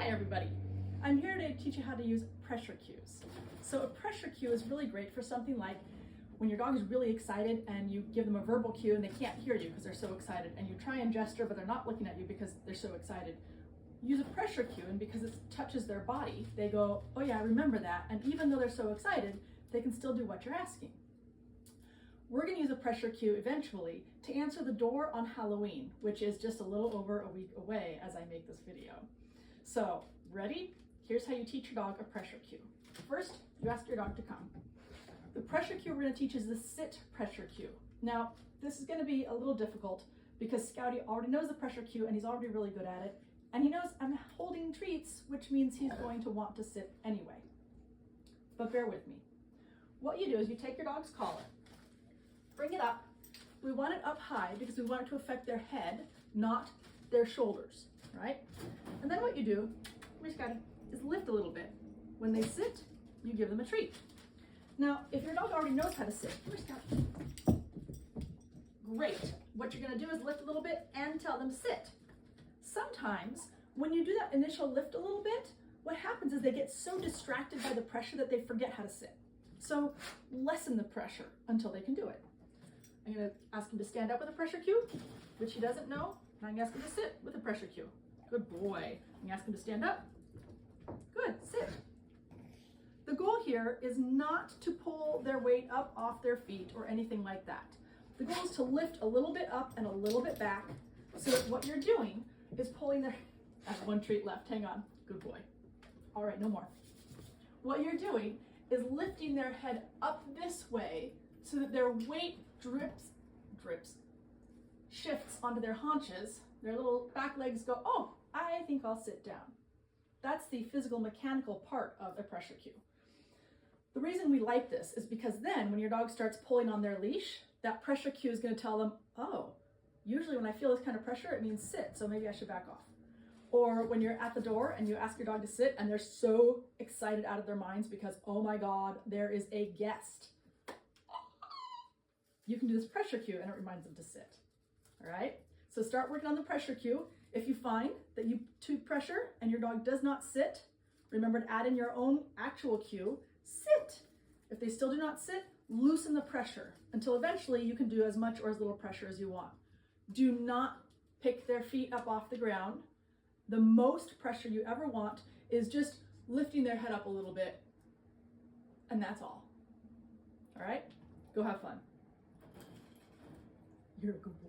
Hi everybody. I'm here to teach you how to use pressure cues. So a pressure cue is really great for something like when your dog is really excited and you give them a verbal cue and they can't hear you because they're so excited, and you try and gesture but they're not looking at you because they're so excited. Use a pressure cue, and because it touches their body, they go, oh yeah, I remember that, and even though they're so excited, they can still do what you're asking. We're going to use a pressure cue eventually to answer the door on Halloween, which is just a little over a week away as I make this video. So, ready? Here's how you teach your dog a pressure cue. First, you ask your dog to come. The pressure cue we're going to teach is the sit pressure cue. Now, this is going to be a little difficult because Scouty already knows the pressure cue and he's already really good at it. And he knows I'm holding treats, which means he's going to want to sit anyway. But bear with me. What you do is you take your dog's collar, bring it up. We want it up high because we want it to affect their head, not their shoulders, right? And then what you do, is lift a little bit. When they sit, you give them a treat. Now, if your dog already knows how to sit, great. What you're gonna do is lift a little bit and tell them sit. Sometimes, when you do that initial lift a little bit, what happens is they get so distracted by the pressure that they forget how to sit. So lessen the pressure until they can do it. I'm gonna ask him to stand up with a pressure cue, which he doesn't know, and I'm gonna ask him to sit with a pressure cue. Good boy. I'm gonna ask him to stand up. Good, sit. The goal here is not to pull their weight up off their feet or anything like that. The goal is to lift a little bit up and a little bit back so that what you're doing is pulling their, I have one treat left, hang on, good boy. All right, no more. What you're doing is lifting their head up this way so that their weight shifts onto their haunches. Their little back legs go, oh, I think I'll sit down. That's the physical mechanical part of a pressure cue. The reason we like this is because then when your dog starts pulling on their leash, that pressure cue is going to tell them, oh, usually when I feel this kind of pressure, it means sit, so maybe I should back off. Or when you're at the door and you ask your dog to sit and they're so excited out of their minds because, oh my God, there is a guest. You can do this pressure cue and it reminds them to sit. All right? So start working on the pressure cue. If you find that you too pressure and your dog does not sit, remember to add in your own actual cue, sit. If they still do not sit, loosen the pressure until eventually you can do as much or as little pressure as you want. Do not pick their feet up off the ground. The most pressure you ever want is just lifting their head up a little bit, and that's all. All right? Go have fun. You're a good boy.